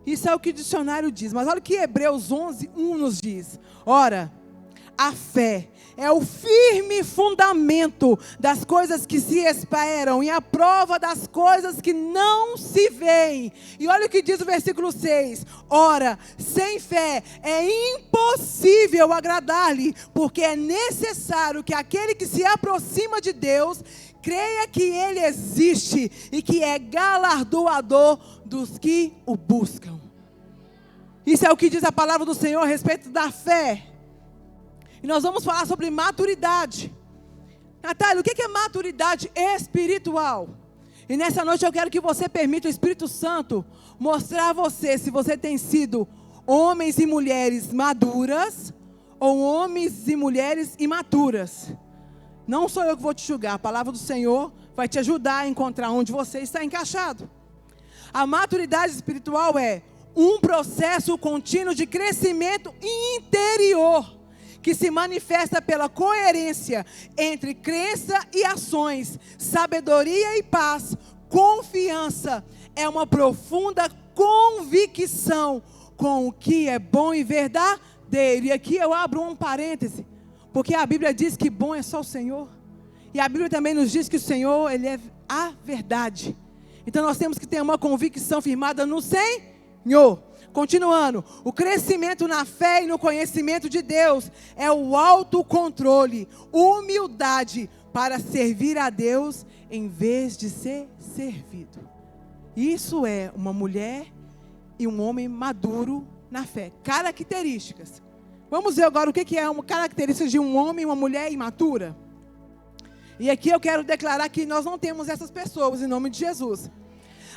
Isso é o que o dicionário diz. Mas olha o que Hebreus 11:1 nos diz. Ora, a fé é o firme fundamento das coisas que se esperam e a prova das coisas que não se veem. E olha o que diz o versículo 6. Ora, sem fé é impossível agradar-lhe, porque é necessário que aquele que se aproxima de Deus creia que Ele existe e que é galardoador dos que o buscam. Isso é o que diz a palavra do Senhor a respeito da fé. E nós vamos falar sobre maturidade. Natália, o que é maturidade espiritual? E nessa noite eu quero que você permita o Espírito Santo mostrar a você se você tem sido homens e mulheres maduras ou homens e mulheres imaturas. Não sou eu que vou te julgar, a palavra do Senhor vai te ajudar a encontrar onde você está encaixado. A maturidade espiritual é um processo contínuo de crescimento interior, que se manifesta pela coerência entre crença e ações, sabedoria e paz, confiança, é uma profunda convicção com o que é bom e verdadeiro. E aqui eu abro um parêntese, porque a Bíblia diz que bom é só o Senhor, e a Bíblia também nos diz que o Senhor, Ele é a verdade. Então nós temos que ter uma convicção firmada no Senhor. Continuando, o crescimento na fé e no conhecimento de Deus é o autocontrole, humildade para servir a Deus em vez de ser servido. Isso é uma mulher e um homem maduro na fé. Características. Vamos ver agora o que é uma característica de um homem e uma mulher imatura. E aqui eu quero declarar que nós não temos essas pessoas em nome de Jesus.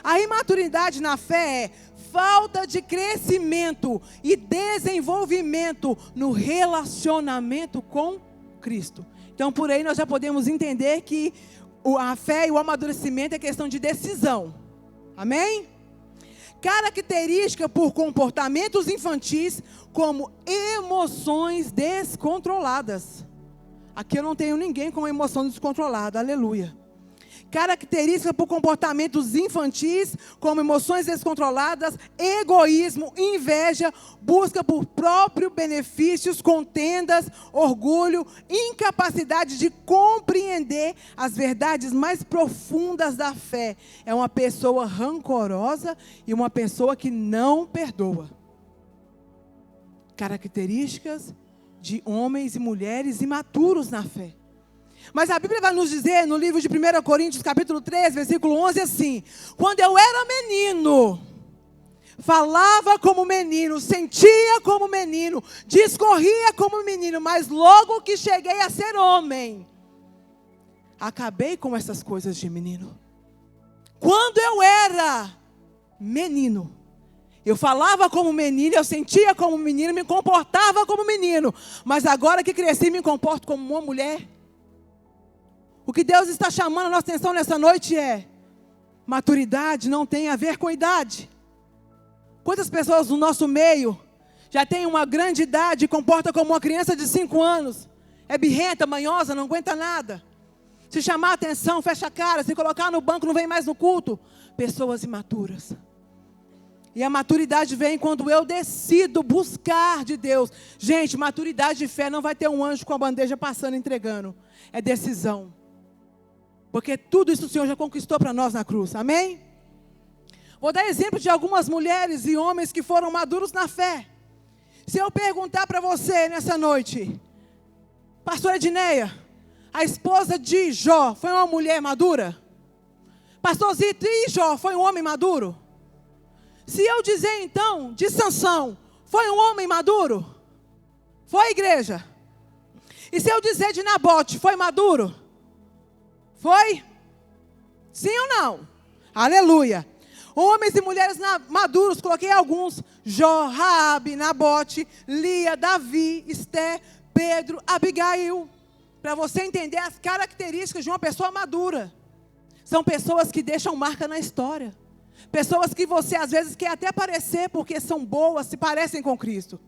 A imaturidade na fé é falta de crescimento e desenvolvimento no relacionamento com Cristo. Então, por aí nós já podemos entender que a fé e o amadurecimento é questão de decisão. Amém? Característica por comportamentos infantis como emoções descontroladas. Aqui eu não tenho ninguém com emoção descontrolada, aleluia. Característica por comportamentos infantis, como emoções descontroladas, egoísmo, inveja, busca por próprios benefícios, contendas, orgulho, incapacidade de compreender as verdades mais profundas da fé. É uma pessoa rancorosa e uma pessoa que não perdoa. Características de homens e mulheres imaturos na fé. Mas a Bíblia vai nos dizer no livro de 1 Coríntios, capítulo 3, versículo 11, assim: quando eu era menino, falava como menino, sentia como menino, discorria como menino, mas logo que cheguei a ser homem, acabei com essas coisas de menino. Quando eu era menino, eu falava como menino, eu sentia como menino, me comportava como menino, mas agora que cresci, me comporto como uma mulher. O que Deus está chamando a nossa atenção nessa noite é: maturidade não tem a ver com idade. Quantas pessoas no nosso meio já têm uma grande idade e comportam como uma criança de 5 anos? É birrenta, manhosa, não aguenta nada. Se chamar a atenção, fecha a cara. Se colocar no banco, não vem mais no culto. Pessoas imaturas. E a maturidade vem quando eu decido buscar de Deus. Gente, maturidade de fé não vai ter um anjo com a bandeja passando, entregando. É decisão. Porque tudo isso o Senhor já conquistou para nós na cruz. Amém? Vou dar exemplo de algumas mulheres e homens que foram maduros na fé. Se eu perguntar para você nessa noite: pastora Edneia, a esposa de Jó foi uma mulher madura? Pastor Zito, e Jó foi um homem maduro? Se eu dizer então de Sansão, foi um homem maduro? Foi, igreja? E se eu dizer de Nabote, foi maduro? Foi? Sim ou não? Aleluia. Homens e mulheres maduros, coloquei alguns: Jó, Raabe, Nabote, Lia, Davi, Esté, Pedro, Abigail. Para você entender as características de uma pessoa madura. São pessoas que deixam marca na história. Pessoas que você às vezes quer até parecer porque são boas, se parecem com Cristo.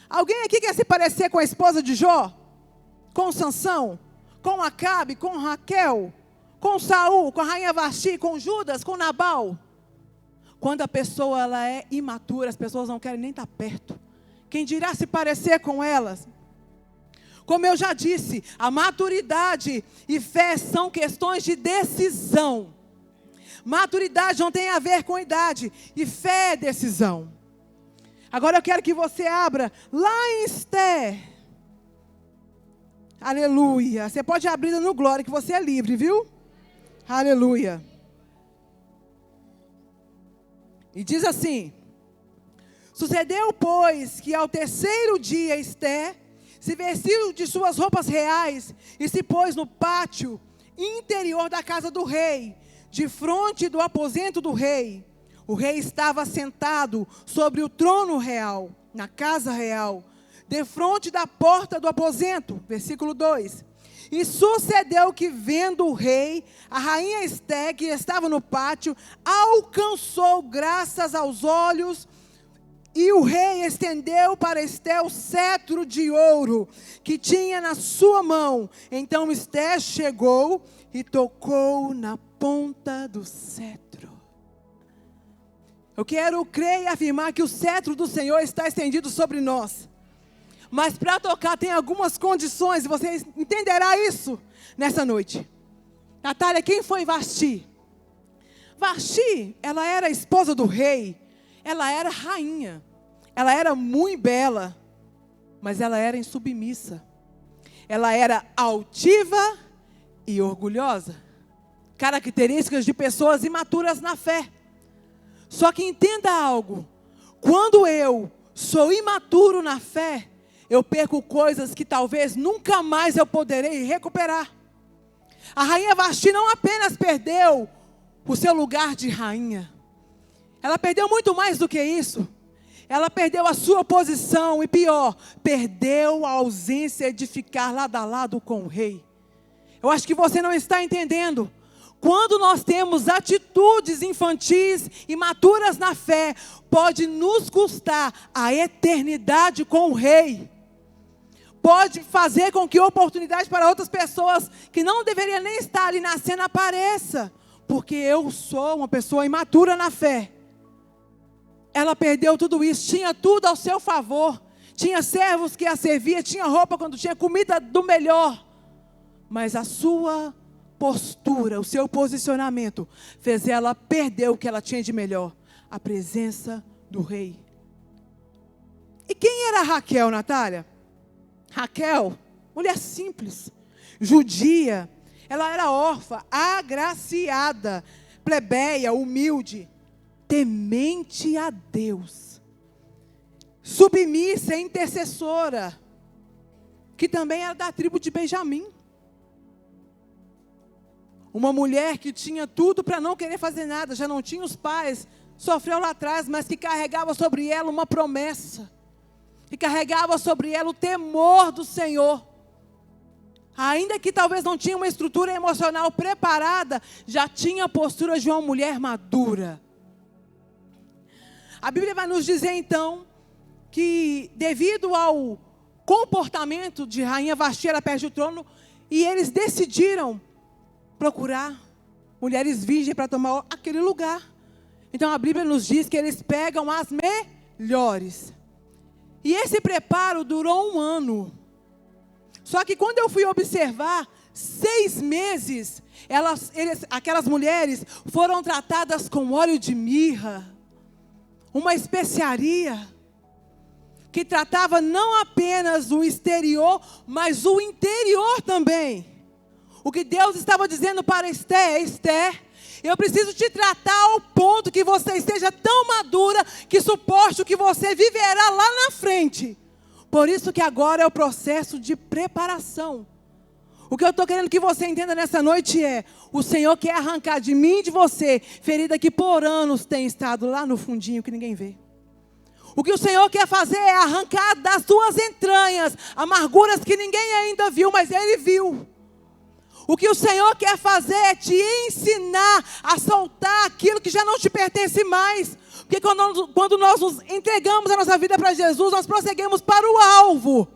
Alguém aqui quer se parecer com a esposa de Jó? Com Sansão? Com Acabe? Com Raquel? Com Saul? Com a rainha Vasti? Com Judas? Com Nabal? Quando a pessoa ela é imatura, as pessoas não querem nem estar perto. Quem dirá se parecer com elas? Como eu já disse, a maturidade e fé são questões de decisão. Maturidade não tem a ver com idade, e fé é decisão. Agora eu quero que você abra lá em Esther. Aleluia. Você pode abrir no Glória, que você é livre, viu? Aleluia. E diz assim: sucedeu, pois, que ao terceiro dia Esther se vestiu de suas roupas reais e se pôs no pátio interior da casa do rei, de frente do aposento do rei. O rei estava sentado sobre o trono real, na casa real, defronte da porta do aposento. Versículo 2. E sucedeu que, vendo o rei, a rainha Esther, que estava no pátio, alcançou graças aos olhos, e o rei estendeu para Esther o cetro de ouro que tinha na sua mão. Então Esther chegou e tocou na ponta do cetro. Eu quero crer e afirmar que o cetro do Senhor está estendido sobre nós. Mas para tocar tem algumas condições, e você entenderá isso nessa noite. Natália, quem foi Vasti? Vasti, ela era a esposa do rei, ela era rainha, ela era muito bela, mas ela era insubmissa. Ela era altiva e orgulhosa. Características de pessoas imaturas na fé. Só que entenda algo, quando eu sou imaturo na fé, eu perco coisas que talvez nunca mais eu poderei recuperar. A rainha Vasti não apenas perdeu o seu lugar de rainha, ela perdeu muito mais do que isso. Ela perdeu a sua posição e pior, perdeu a ausência de ficar lado a lado com o rei. Eu acho que você não está entendendo. Quando nós temos atitudes infantis, imaturas na fé, pode nos custar a eternidade com o rei. Pode fazer com que oportunidade para outras pessoas que não deveriam nem estar ali na cena apareça. Porque eu sou uma pessoa imatura na fé. Ela perdeu tudo isso, tinha tudo ao seu favor. Tinha servos que a servia, tinha roupa quando tinha, comida do melhor. Mas a sua postura, o seu posicionamento, fez ela perder o que ela tinha de melhor. A presença do rei. E quem era Raquel, Natália? Raquel, mulher simples, judia, ela era órfã, agraciada, plebeia, humilde, temente a Deus, submissa, intercessora, que também era da tribo de Benjamim. Uma mulher que tinha tudo para não querer fazer nada, já não tinha os pais, sofreu lá atrás, mas que carregava sobre ela uma promessa. E carregava sobre ela o temor do Senhor. Ainda que talvez não tinha uma estrutura emocional preparada, já tinha a postura de uma mulher madura. A Bíblia vai nos dizer então, que devido ao comportamento de rainha Vasti, ela perde o trono, e eles decidiram procurar mulheres virgens para tomar aquele lugar. Então a Bíblia nos diz que eles pegam as melhores. E esse preparo durou 1 ano. Só que quando eu fui observar, 6 meses, aquelas mulheres foram tratadas com óleo de mirra, uma especiaria, que tratava não apenas o exterior, mas o interior também. O que Deus estava dizendo para Esther: Esther, eu preciso te tratar ao ponto que você esteja tão madura, que suporte o que você viverá lá na frente. Por isso que agora é o processo de preparação. O que eu estou querendo que você entenda nessa noite é: o Senhor quer arrancar de mim e de você ferida que por anos tem estado lá no fundinho que ninguém vê. O que o Senhor quer fazer é arrancar das suas entranhas amarguras que ninguém ainda viu, mas Ele viu. O que o Senhor quer fazer é te ensinar a soltar aquilo que já não te pertence mais. Porque quando nós nos entregamos a nossa vida para Jesus, nós prosseguimos para o alvo.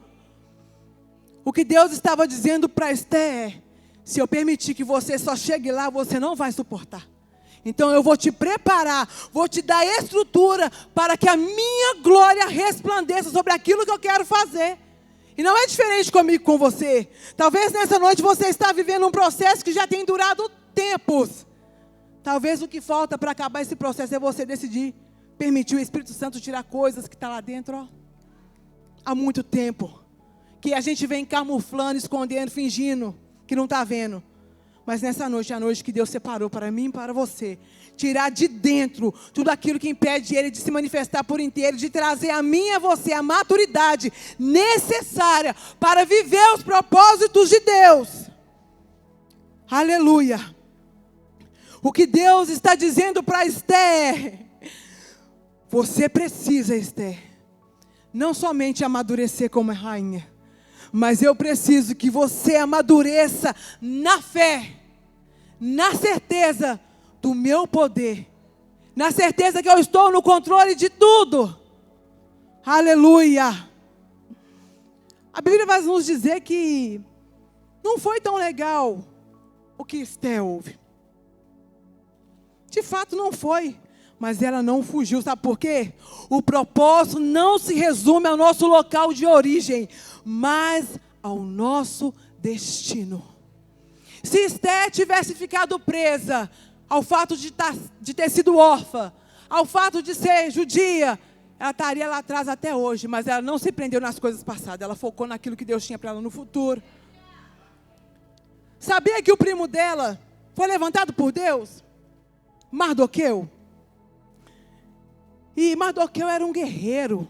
O que Deus estava dizendo para Esther é: se eu permitir que você só chegue lá, você não vai suportar. Então eu vou te preparar, vou te dar estrutura para que a minha glória resplandeça sobre aquilo que eu quero fazer. E não é diferente comigo, com você. Talvez nessa noite você está vivendo um processo que já tem durado tempos. Talvez o que falta para acabar esse processo é você decidir permitir o Espírito Santo tirar coisas que estão lá dentro, ó. Há muito tempo que a gente vem camuflando, escondendo, fingindo que não está vendo. Mas nessa noite é a noite que Deus separou para mim e para você. Tirar de dentro tudo aquilo que impede Ele de se manifestar por inteiro. De trazer a mim e a você a maturidade necessária para viver os propósitos de Deus. Aleluia. O que Deus está dizendo para Esther. Você precisa, Esther, não somente amadurecer como rainha. Mas eu preciso que você amadureça na fé, na certeza do meu poder, na certeza que eu estou no controle de tudo. Aleluia. A Bíblia vai nos dizer que não foi tão legal o que Esther ouve. De fato não foi. Mas ela não fugiu, sabe por quê? O propósito não se resume ao nosso local de origem, mas ao nosso destino. Se Esther tivesse ficado presa ao fato de ter sido órfã, ao fato de ser judia, ela estaria lá atrás até hoje, mas ela não se prendeu nas coisas passadas, ela focou naquilo que Deus tinha para ela no futuro. Sabia que o primo dela foi levantado por Deus? Mardoqueu. E Mardoqueu era um guerreiro,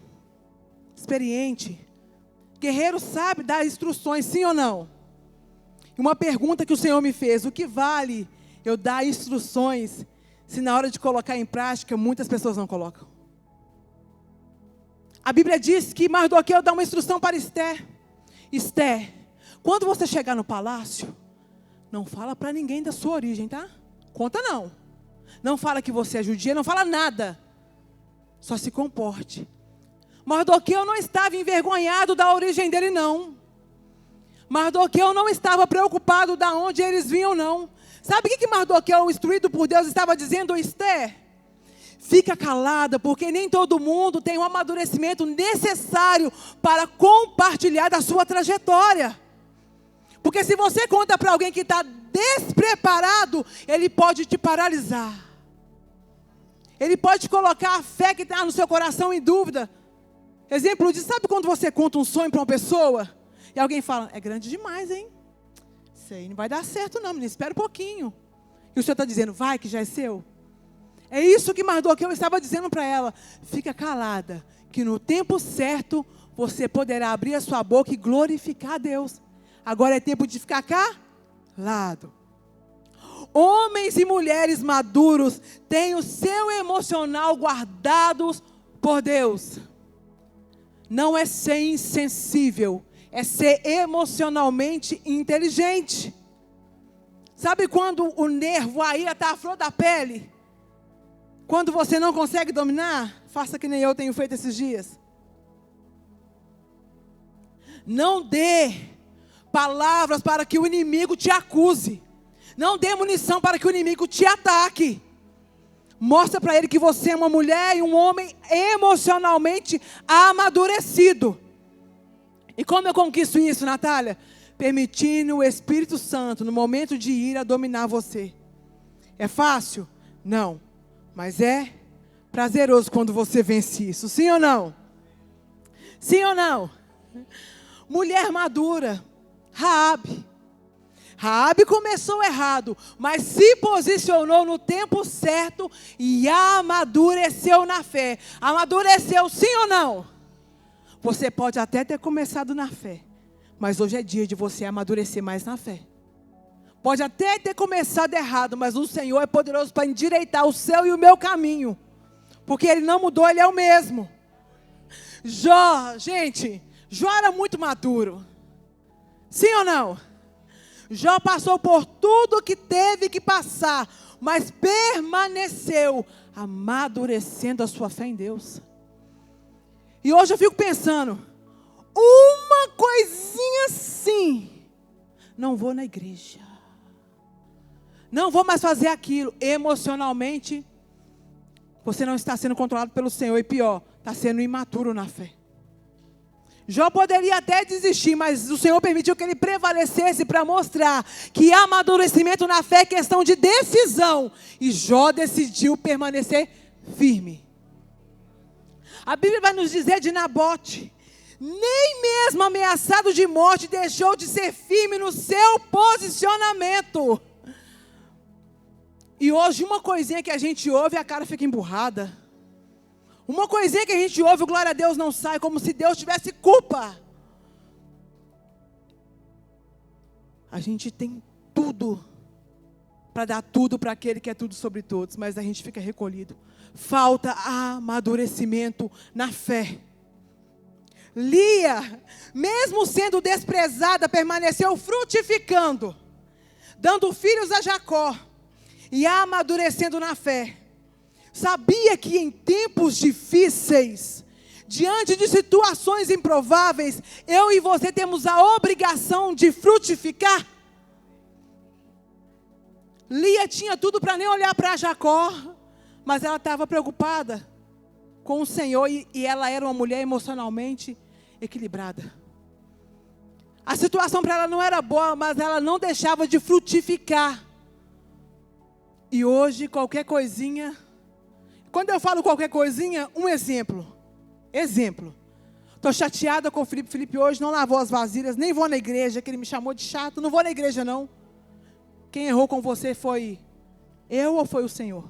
experiente. Guerreiro sabe dar instruções, sim ou não? E uma pergunta que o Senhor me fez: o que vale eu dar instruções, se na hora de colocar em prática, muitas pessoas não colocam? A Bíblia diz que Mardoqueu dá uma instrução para Esther. Esther, quando você chegar no palácio, não fala para ninguém da sua origem, tá? Conta não. Não fala que você é judia, não fala nada. Só se comporte. Mardoqueu não estava envergonhado da origem dele, não. Mardoqueu não estava preocupado de onde eles vinham, não. Sabe o que Mardoqueu, instruído por Deus, estava dizendo? Esther, fica calada, porque nem todo mundo tem o amadurecimento necessário para compartilhar da sua trajetória. Porque se você conta para alguém que está despreparado, ele pode te paralisar. Ele pode colocar a fé que está no seu coração em dúvida. Exemplo disso, sabe quando você conta um sonho para uma pessoa? E alguém fala, é grande demais, hein? Isso aí não vai dar certo não, menino, espera um pouquinho. E o Senhor está dizendo, vai que já é seu. É isso que Mardoqueu estava dizendo para ela. Fica calada, que no tempo certo, você poderá abrir a sua boca e glorificar a Deus. Agora é tempo de ficar calado. Homens e mulheres maduros têm o seu emocional guardados por Deus. Não é ser insensível, é ser emocionalmente inteligente. Sabe quando o nervo, a ira está à flor da pele? Quando você não consegue dominar, faça que nem eu tenho feito esses dias. Não dê palavras para que o inimigo te acuse. Não dê munição para que o inimigo te ataque. Mostra para ele que você é uma mulher e um homem emocionalmente amadurecido. E como eu conquisto isso, Natália? Permitindo o Espírito Santo, no momento de ira, dominar você. É fácil? Não. Mas é prazeroso quando você vence isso. Sim ou não? Sim ou não? Mulher madura. Raabe começou errado, mas se posicionou no tempo certo e amadureceu na fé. Amadureceu, sim ou não? Você pode até ter começado na fé, mas hoje é dia de você amadurecer mais na fé. Pode até ter começado errado, mas o Senhor é poderoso para endireitar o seu e o meu caminho, porque Ele não mudou, Ele é o mesmo. Jó era muito maduro. Sim ou não? Jó passou por tudo que teve que passar, mas permaneceu amadurecendo a sua fé em Deus. E hoje eu fico pensando, uma coisinha assim, não vou na igreja, Não vou mais fazer aquilo. Emocionalmente, você não está sendo controlado pelo Senhor. E pior, está sendo imaturo na fé. Jó poderia até desistir, mas o Senhor permitiu que ele prevalecesse para mostrar que amadurecimento na fé é questão de decisão. E Jó decidiu permanecer firme. A Bíblia vai nos dizer de Nabote: nem mesmo ameaçado de morte deixou de ser firme no seu posicionamento. E hoje uma coisinha que a gente ouve, a cara fica emburrada. Uma coisinha que a gente ouve, o glória a Deus não sai, como se Deus tivesse culpa. A gente tem tudo para dar tudo para aquele que é tudo sobre todos, mas a gente fica recolhido. Falta amadurecimento na fé. Lia, mesmo sendo desprezada, permaneceu frutificando, dando filhos a Jacó e amadurecendo na fé. Sabia que em tempos difíceis, diante de situações improváveis, eu e você temos a obrigação de frutificar? Lia tinha tudo para nem olhar para Jacó, mas ela estava preocupada com o Senhor e ela era uma mulher emocionalmente equilibrada. A situação para ela não era boa, mas ela não deixava de frutificar. E hoje, qualquer coisinha... Quando eu falo qualquer coisinha, um exemplo. Estou chateada com o Felipe. Felipe hoje não lavou as vasilhas, nem vou na igreja, que ele me chamou de chato. Não vou na igreja, não. Quem errou com você foi eu ou foi o Senhor?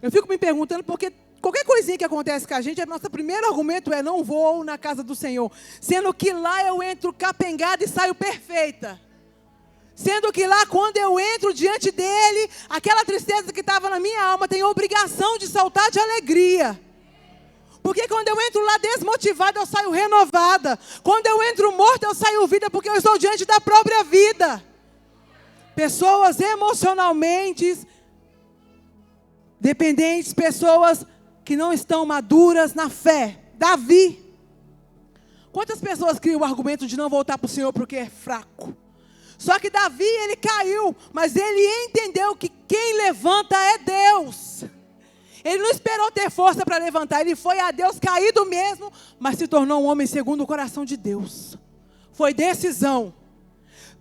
Eu fico me perguntando, porque qualquer coisinha que acontece com a gente, nosso primeiro argumento é: não vou na casa do Senhor. Sendo que lá eu entro capengada e saio perfeita. Sendo que lá, quando eu entro diante dele, aquela tristeza que estava na minha alma tem obrigação de saltar de alegria. Porque quando eu entro lá desmotivada, eu saio renovada. Quando eu entro morta, eu saio vida, porque eu estou diante da própria vida. Pessoas emocionalmente dependentes, pessoas que não estão maduras na fé. Davi. Quantas pessoas criam o argumento de não voltar para o Senhor porque é fraco? Só que Davi, ele caiu, mas ele entendeu que quem levanta é Deus. Ele não esperou ter força para levantar, ele foi a Deus caído mesmo, mas se tornou um homem segundo o coração de Deus. Foi decisão.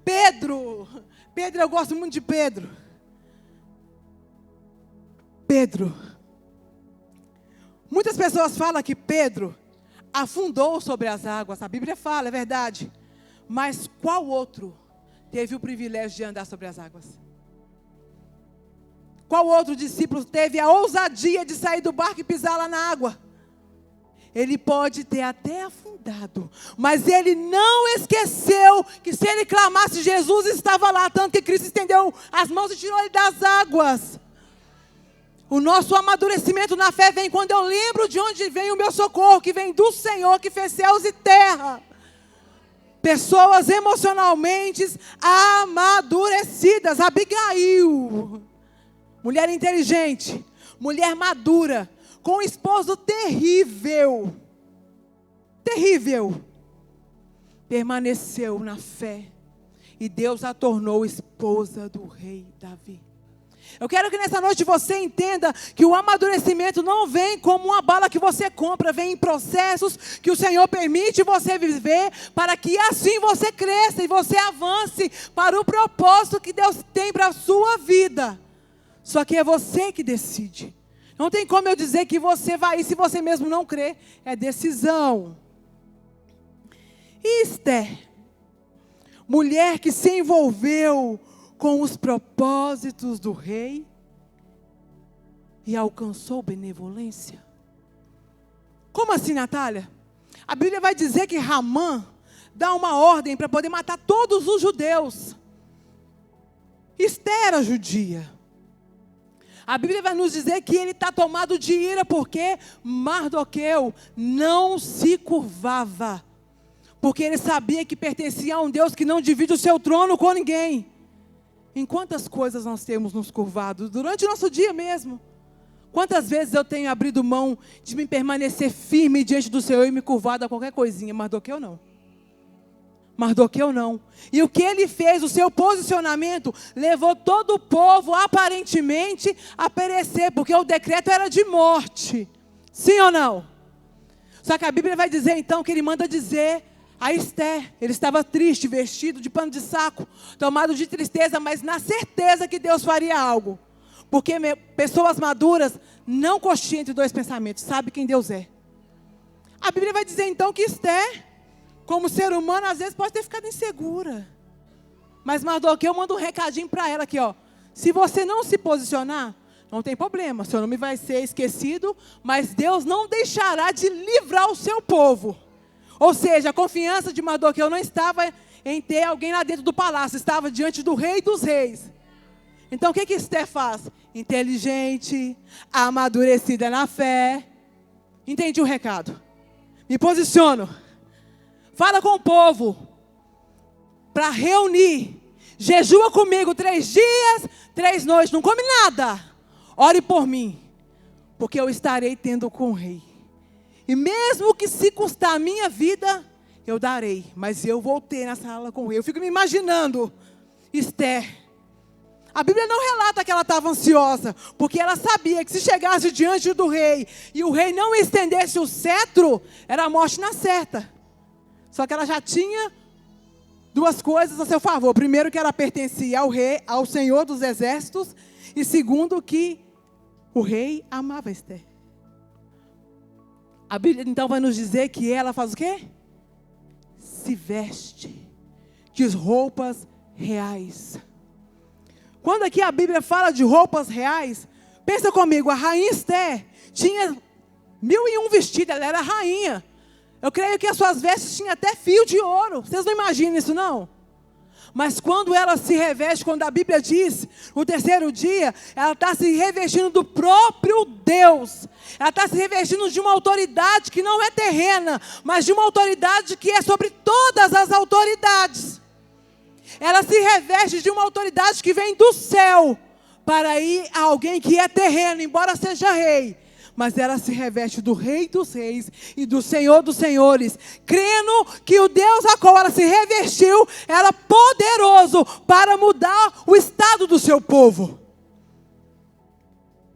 Pedro, eu gosto muito de Pedro. Muitas pessoas falam que Pedro afundou sobre as águas, a Bíblia fala, é verdade. Mas qual outro teve o privilégio de andar sobre as águas? Qual outro discípulo teve a ousadia de sair do barco e pisar lá na água? Ele pode ter até afundado, mas ele não esqueceu que se ele clamasse, Jesus estava lá, tanto que Cristo estendeu as mãos e tirou ele das águas. O nosso amadurecimento na fé vem quando eu lembro de onde vem o meu socorro, que vem do Senhor que fez céus e terra. Pessoas emocionalmente amadurecidas. Abigail, mulher inteligente, mulher madura, com um esposo terrível, permaneceu na fé, e Deus a tornou esposa do rei Davi. Eu quero que nessa noite você entenda que o amadurecimento não vem como uma bala que você compra, vem em processos que o Senhor permite você viver, para que assim você cresça e você avance para o propósito que Deus tem para a sua vida. Só que é você que decide. Não tem como eu dizer que você vai ir se você mesmo não crê. É decisão. E Esther, mulher que se envolveu com os propósitos do rei e alcançou benevolência. Como assim, Natália? A Bíblia vai dizer que Ramã dá uma ordem para poder matar todos os judeus. Esther era judia. A Bíblia vai nos dizer que ele está tomado de ira porque Mardoqueu não se curvava, porque ele sabia que pertencia a um Deus que não divide o seu trono com ninguém. Em quantas coisas nós temos nos curvado durante o nosso dia mesmo? Quantas vezes eu tenho abrido mão de me permanecer firme diante do Senhor e me curvado a qualquer coisinha? Mardoqueu não. Mardoqueu não. E o que ele fez, o seu posicionamento, levou todo o povo, aparentemente, a perecer, porque o decreto era de morte. Sim ou não? Só que a Bíblia vai dizer, então, que ele manda dizer a Esther. Ele estava triste, vestido de pano de saco, tomado de tristeza, mas na certeza que Deus faria algo. Porque pessoas maduras não cochiam entre dois pensamentos, sabe quem Deus é. A Bíblia vai dizer, então, que Esther, como ser humano, às vezes pode ter ficado insegura. Mas Mardoqueu manda um recadinho para ela aqui, ó. Se você não se posicionar, não tem problema. Seu nome vai ser esquecido, mas Deus não deixará de livrar o seu povo. Ou seja, a confiança de Mardoqueu não estava em ter alguém lá dentro do palácio. Estava diante do rei dos reis. Então o que Esther faz? Inteligente, amadurecida na fé. Entendi o recado. Me posiciono. Fala com o povo, para reunir, jejua comigo 3 dias, 3 noites, não come nada, ore por mim, porque eu estarei tendo com o rei, e mesmo que se custar a minha vida, eu darei, mas eu vou ter na sala com o rei. Eu fico me imaginando, Esther, a Bíblia não relata que ela estava ansiosa, porque ela sabia que se chegasse diante do rei, e o rei não estendesse o cetro, era a morte na certa. Só que ela já tinha 2 coisas a seu favor. Primeiro, que ela pertencia ao rei, ao Senhor dos exércitos. E segundo, que o rei amava Esther. A Bíblia então vai nos dizer que ela faz o quê? Se veste de roupas reais. Quando aqui a Bíblia fala de roupas reais, pensa comigo, a rainha Esther tinha 1001 vestidos, ela era rainha. Eu creio que as suas vestes tinham até fio de ouro. Vocês não imaginam isso, não? Mas quando ela se reveste, quando a Bíblia diz, no 3º dia, ela está se revestindo do próprio Deus. Ela está se revestindo de uma autoridade que não é terrena, mas de uma autoridade que é sobre todas as autoridades. Ela se reveste de uma autoridade que vem do céu, para ir a alguém que é terreno, embora seja rei. Mas ela se reveste do Rei dos Reis e do Senhor dos Senhores, crendo que o Deus a qual ela se revestiu era poderoso para mudar o estado do seu povo.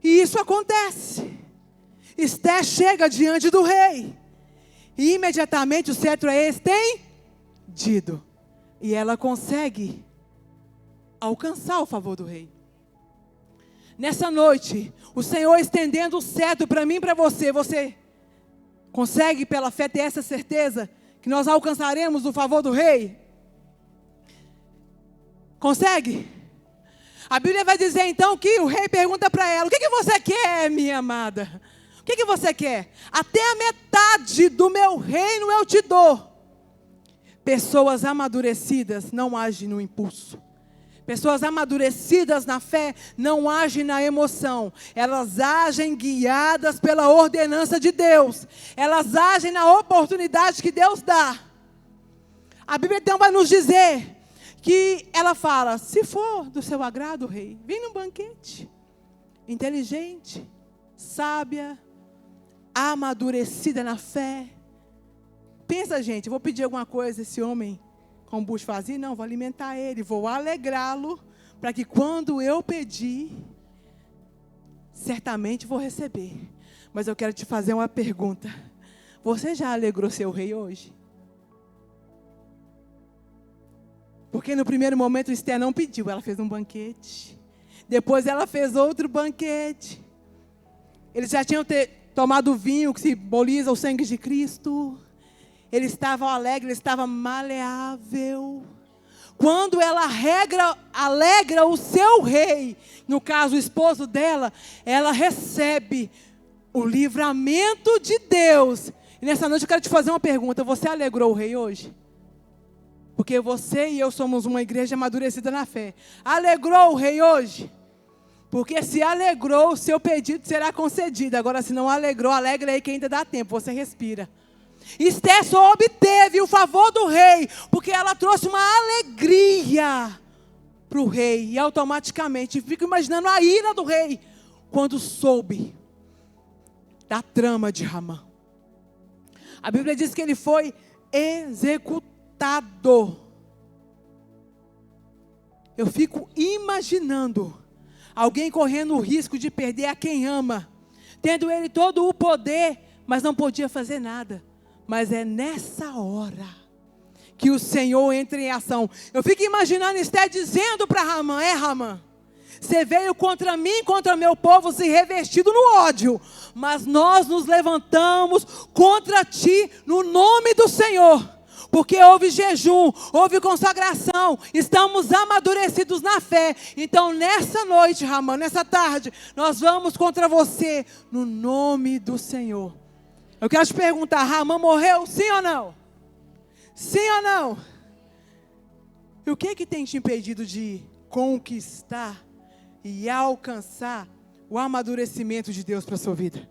E isso acontece. Esther chega diante do rei, e imediatamente o cetro é estendido, e ela consegue alcançar o favor do rei. Nessa noite, o Senhor estendendo o cetro para mim e para você. Você consegue pela fé ter essa certeza que nós alcançaremos o favor do rei? Consegue? A Bíblia vai dizer então que o rei pergunta para ela: o que você quer, minha amada? O que você quer? Até a metade do meu reino eu te dou. Pessoas amadurecidas não agem no impulso. Pessoas amadurecidas na fé não agem na emoção. Elas agem guiadas pela ordenança de Deus. Elas agem na oportunidade que Deus dá. A Bíblia então vai nos dizer que ela fala: se for do seu agrado, rei, vem num banquete. Inteligente, sábia, amadurecida na fé. Pensa, gente, eu vou pedir alguma coisa, esse homem com bucho vazio? Não, vou alimentar ele, vou alegrá-lo, para que quando eu pedir, certamente vou receber. Mas eu quero te fazer uma pergunta. Você já alegrou seu rei hoje? Porque no primeiro momento Esther não pediu, ela fez um banquete. Depois ela fez outro banquete. Eles já tinham tomado o vinho que simboliza o sangue de Cristo. Eles estavam alegres, ele estava maleável. Quando ela alegra o seu rei, no caso o esposo dela, ela recebe o livramento de Deus. E nessa noite eu quero te fazer uma pergunta: você alegrou o rei hoje? Porque você e eu somos uma igreja amadurecida na fé. Alegrou o rei hoje? Porque se alegrou, o seu pedido será concedido. Agora, se não alegrou, alegra aí que ainda dá tempo, você respira. Esther só obteve o favor do rei porque ela trouxe uma alegria para o rei. E automaticamente, fico imaginando a ira do rei quando soube da trama de Ramã. A Bíblia diz que ele foi executado. quebrantado. Eu fico imaginando alguém correndo o risco de perder a quem ama, tendo ele todo o poder, mas não podia fazer nada. Mas é nessa hora que o Senhor entra em ação. Eu fico imaginando Esther dizendo para Ramã: Ramã, você veio contra mim, contra meu povo, se revestido no ódio, mas nós nos levantamos contra ti no nome do Senhor. Porque houve jejum, houve consagração, estamos amadurecidos na fé. Então nessa noite, Ramã, nessa tarde, nós vamos contra você no nome do Senhor. Eu quero te perguntar: Ramã morreu, sim ou não? Sim ou não? E o que tem te impedido de conquistar e alcançar o amadurecimento de Deus para a sua vida?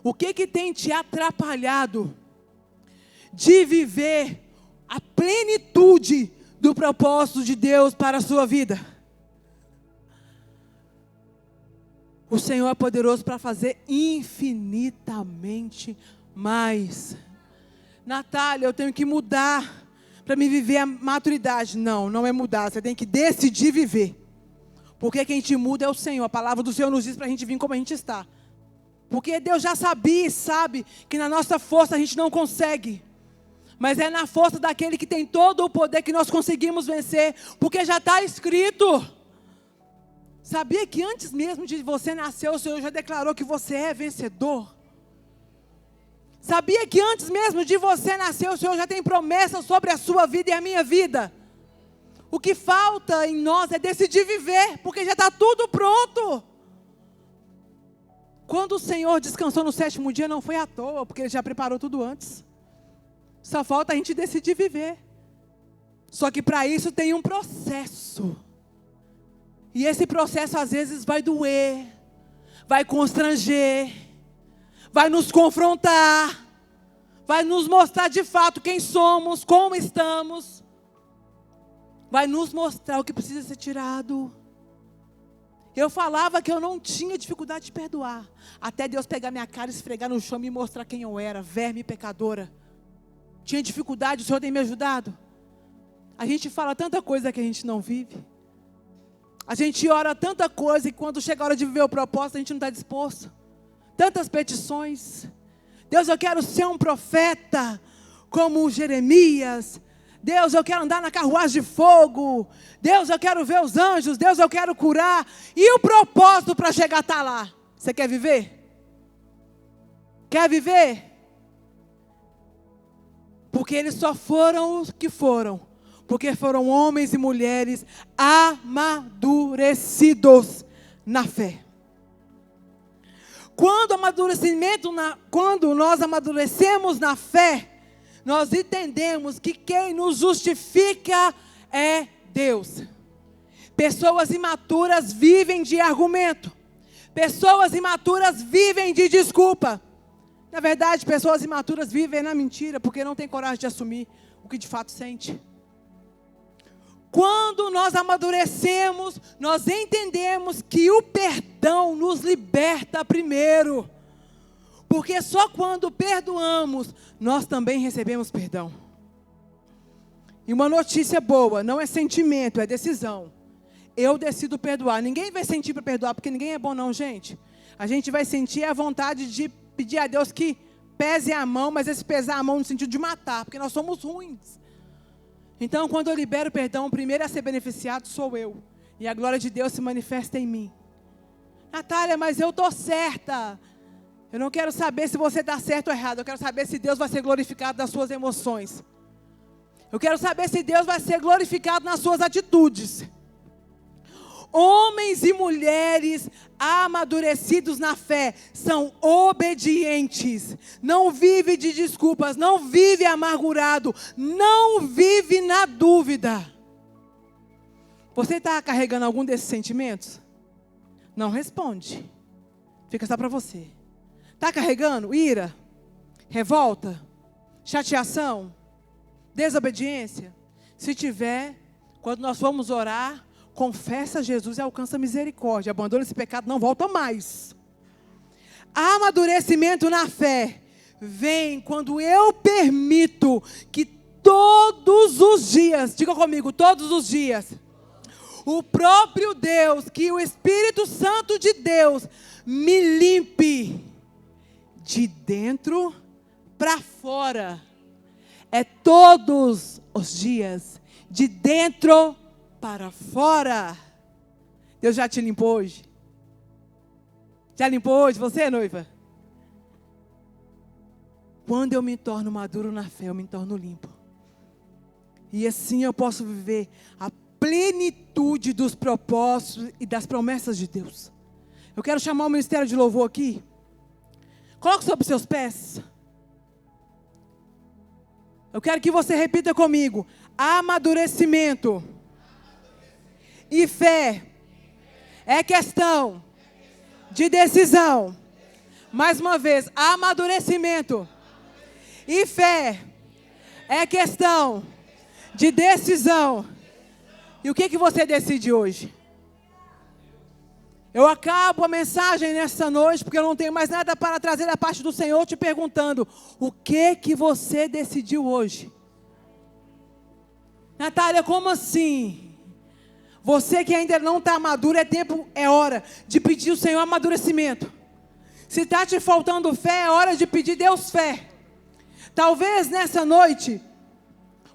O que tem te atrapalhado de viver a plenitude do propósito de Deus para a sua vida? O Senhor é poderoso para fazer infinitamente mais. Natália, eu tenho que mudar para me viver a maturidade. Não, não é mudar, você tem que decidir viver. Porque quem te muda é o Senhor. A palavra do Senhor nos diz para a gente vir como a gente está. Porque Deus já sabia e sabe que na nossa força a gente não consegue. Mas é na força daquele que tem todo o poder que nós conseguimos vencer. Porque já está escrito. Sabia que antes mesmo de você nascer, o Senhor já declarou que você é vencedor? Sabia que antes mesmo de você nascer, o Senhor já tem promessas sobre a sua vida e a minha vida? O que falta em nós é decidir viver, porque já está tudo pronto. Quando o Senhor descansou no 7º dia, não foi à toa, porque Ele já preparou tudo antes. Só falta a gente decidir viver. Só que para isso tem um processo. E esse processo às vezes vai doer, vai constranger, vai nos confrontar, vai nos mostrar de fato quem somos, como estamos. Vai nos mostrar o que precisa ser tirado. Eu falava que eu não tinha dificuldade de perdoar, até Deus pegar minha cara, esfregar no chão e me mostrar quem eu era, verme pecadora. Tinha dificuldade, o Senhor tem me ajudado. A gente fala tanta coisa que a gente não vive. A gente ora tanta coisa e quando chega a hora de viver o propósito, a gente não está disposto. Tantas petições. Deus, eu quero ser um profeta como Jeremias. Deus, eu quero andar na carruagem de fogo. Deus, eu quero ver os anjos. Deus, eu quero curar. E o propósito para chegar até lá? Você quer viver? Quer viver? Porque eles só foram os que foram. Porque foram homens e mulheres amadurecidos na fé. Quando nós amadurecemos na fé, nós entendemos que quem nos justifica é Deus. Pessoas imaturas vivem de argumento. Pessoas imaturas vivem de desculpa. Na verdade, pessoas imaturas vivem na mentira, porque não têm coragem de assumir o que de fato sente. Quando nós amadurecemos, nós entendemos que o perdão nos liberta primeiro. Porque só quando perdoamos, nós também recebemos perdão. E uma notícia boa, não é sentimento, é decisão. Eu decido perdoar. Ninguém vai sentir para perdoar, porque ninguém é bom não, gente. A gente vai sentir a vontade de pedir a Deus que pese a mão, mas esse pesar a mão no sentido de matar, porque nós somos ruins. Então, quando eu libero perdão, o primeiro a ser beneficiado sou eu. E a glória de Deus se manifesta em mim. Natália, mas eu estou certa. Eu não quero saber se você está certo ou errado. Eu quero saber se Deus vai ser glorificado nas suas emoções. Eu quero saber se Deus vai ser glorificado nas suas atitudes. Homens e mulheres amadurecidos na fé são obedientes. Não vive de desculpas, não vive amargurado, não vive na dúvida. Você está carregando algum desses sentimentos? Não responde. Fica só para você. Está carregando ira, revolta, chateação, desobediência? Se tiver, quando nós formos orar, confessa Jesus e alcança misericórdia. Abandona esse pecado, não volta mais. Amadurecimento na fé vem quando eu permito que todos os dias, diga comigo, todos os dias, o próprio Deus, que o Espírito Santo de Deus me limpe de dentro para fora. É todos os dias, de dentro para fora. Deus já te limpou hoje? Já limpou hoje você, noiva? Quando eu me torno maduro na fé, eu me torno limpo. E assim eu posso viver a plenitude dos propósitos e das promessas de Deus. Eu quero chamar o ministério de louvor aqui. Coloque sobre os seus pés. Eu quero que você repita comigo. Amadurecimento e fé é questão de decisão. Mais uma vez, amadurecimento e fé é questão de decisão. E o que você decide hoje? Eu acabo a mensagem nessa noite, porque eu não tenho mais nada para trazer da parte do Senhor, te perguntando, o que você decidiu hoje? Natália, como assim? Você que ainda não está maduro, é hora de pedir ao Senhor amadurecimento. Se está te faltando fé, é hora de pedir Deus fé. Talvez nessa noite,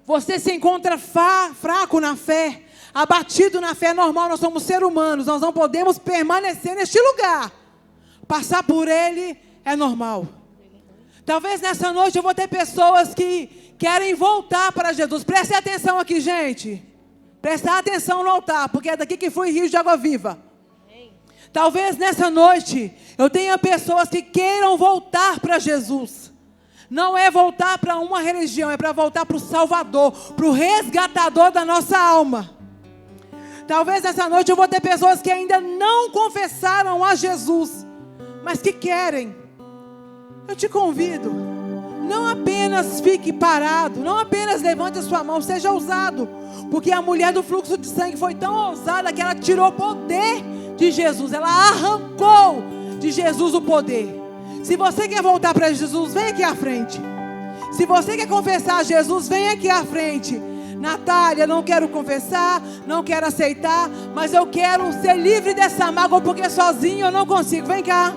você se encontra fraco na fé, abatido na fé. É normal, nós somos seres humanos, nós não podemos permanecer neste lugar. Passar por ele é normal. Talvez nessa noite eu vou ter pessoas que querem voltar para Jesus. Preste atenção aqui, gente. Prestar atenção no altar, porque é daqui que flui rio de água viva. Talvez nessa noite eu tenha pessoas que queiram voltar para Jesus. Não é voltar para uma religião, é para voltar para o Salvador, para o resgatador da nossa alma. Talvez nessa noite eu vou ter pessoas que ainda não confessaram a Jesus, mas que querem. Eu te convido, não apenas fique parado, não apenas levante a sua mão, seja ousado. Porque a mulher do fluxo de sangue foi tão ousada que ela tirou o poder de Jesus. Ela arrancou de Jesus o poder. Se você quer voltar para Jesus, vem aqui à frente. Se você quer confessar a Jesus, vem aqui à frente. Natália, não quero confessar, não quero aceitar, mas eu quero ser livre dessa mágoa, porque sozinho eu não consigo. Vem cá.